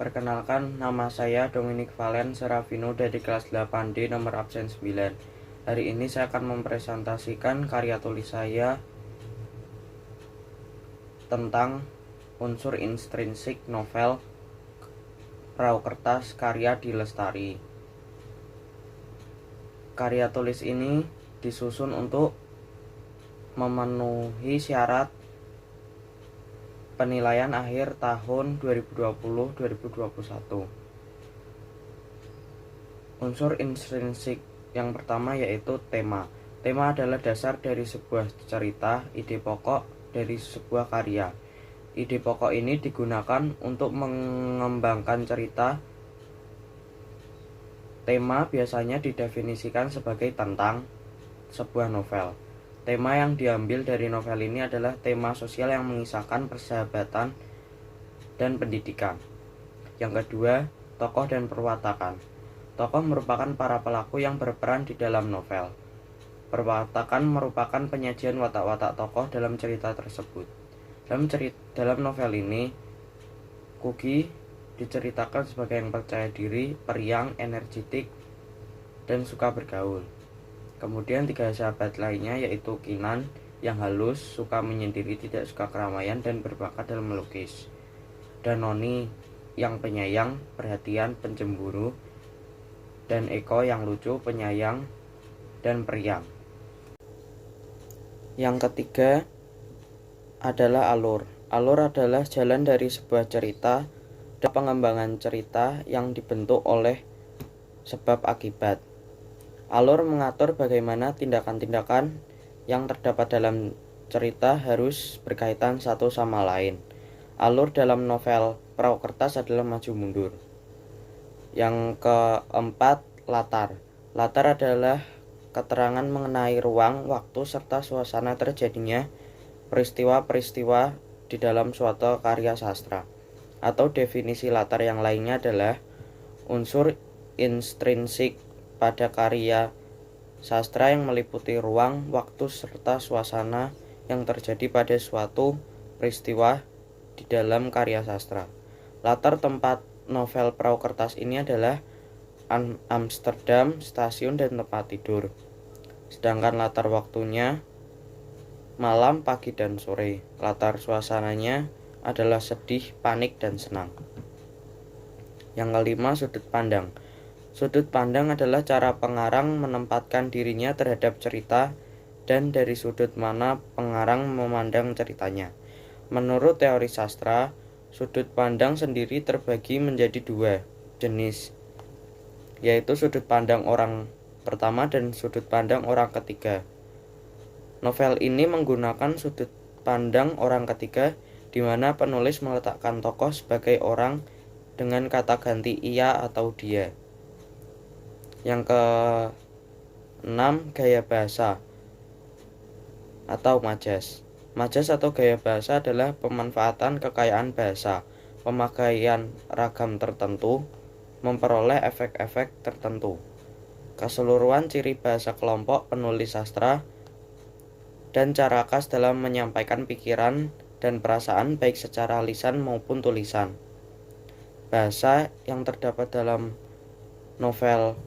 Perkenalkan, nama saya Dominic Valen Serafino dari kelas 8D nomor absen 9. Hari ini saya akan mempresentasikan karya tulis saya tentang unsur intrinsik novel Perahu Kertas karya D. Lestari. Karya tulis ini disusun untuk memenuhi syarat penilaian akhir tahun 2020-2021. Unsur intrinsik yang pertama yaitu tema. Tema adalah dasar dari sebuah cerita, ide pokok dari sebuah karya. Ide pokok ini digunakan untuk mengembangkan cerita. Tema biasanya didefinisikan sebagai tentang sebuah novel. Tema yang diambil dari novel ini adalah tema sosial yang mengisahkan persahabatan dan pendidikan. Yang kedua, tokoh dan perwatakan. Tokoh merupakan para pelaku yang berperan di dalam novel. Perwatakan merupakan penyajian watak-watak tokoh dalam cerita tersebut. Dalam novel ini, Kugi diceritakan sebagai yang percaya diri, periang, energetik, dan suka bergaul. Kemudian tiga sahabat lainnya yaitu Kinan yang halus, suka menyendiri, tidak suka keramaian, dan berbakat dalam melukis. Dan Noni yang penyayang, perhatian, pencemburu, dan Eko yang lucu, penyayang, dan periang. Yang ketiga adalah alur. Alur adalah jalan dari sebuah cerita dan pengembangan cerita yang dibentuk oleh sebab akibat. Alur mengatur bagaimana tindakan-tindakan yang terdapat dalam cerita harus berkaitan satu sama lain. Alur dalam novel Perahu Kertas adalah maju mundur. Yang keempat, latar. Latar adalah keterangan mengenai ruang, waktu, serta suasana terjadinya peristiwa-peristiwa di dalam suatu karya sastra. Atau definisi latar yang lainnya adalah unsur intrinsik pada karya sastra yang meliputi ruang, waktu, serta suasana yang terjadi pada suatu peristiwa di dalam karya sastra. Latar tempat novel Perahu Kertas ini adalah Amsterdam, stasiun, dan tempat tidur. Sedangkan latar waktunya malam, pagi, dan sore. Latar suasananya adalah sedih, panik, dan senang. Yang kelima, sudut pandang. Sudut pandang adalah cara pengarang menempatkan dirinya terhadap cerita dan dari sudut mana pengarang memandang ceritanya. Menurut teori sastra, sudut pandang sendiri terbagi menjadi dua jenis, yaitu sudut pandang orang pertama dan sudut pandang orang ketiga. Novel ini menggunakan sudut pandang orang ketiga, di mana penulis meletakkan tokoh sebagai orang dengan kata ganti ia atau dia. Yang keenam, gaya bahasa atau majas. Majas atau gaya bahasa adalah pemanfaatan kekayaan bahasa, pemakaian ragam tertentu, memperoleh efek-efek tertentu, keseluruhan ciri bahasa kelompok penulis sastra, dan cara khas dalam menyampaikan pikiran dan perasaan baik secara lisan maupun tulisan. Bahasa yang terdapat dalam novel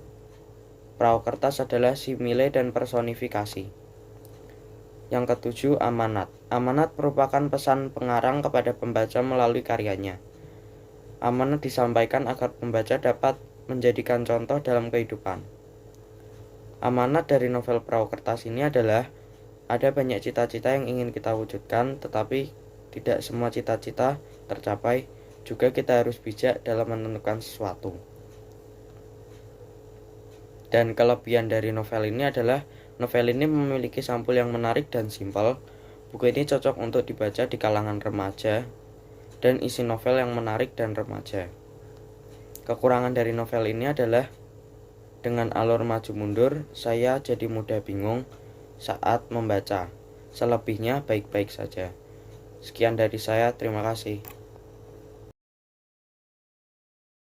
Perahu Kertas adalah simile dan personifikasi. Yang ketujuh, amanat. Amanat merupakan pesan pengarang kepada pembaca melalui karyanya. Amanat disampaikan agar pembaca dapat menjadikan contoh dalam kehidupan. Amanat dari novel Perahu Kertas ini adalah ada banyak cita-cita yang ingin kita wujudkan, tetapi tidak semua cita-cita tercapai. Juga kita harus bijak dalam menentukan sesuatu. Dan kelebihan dari novel ini adalah novel ini memiliki sampul yang menarik dan simpel. Buku ini cocok untuk dibaca di kalangan remaja dan isi novel yang menarik dan remaja. Kekurangan dari novel ini adalah dengan alur maju mundur, saya jadi mudah bingung saat membaca. Selebihnya baik-baik saja. Sekian dari saya, terima kasih.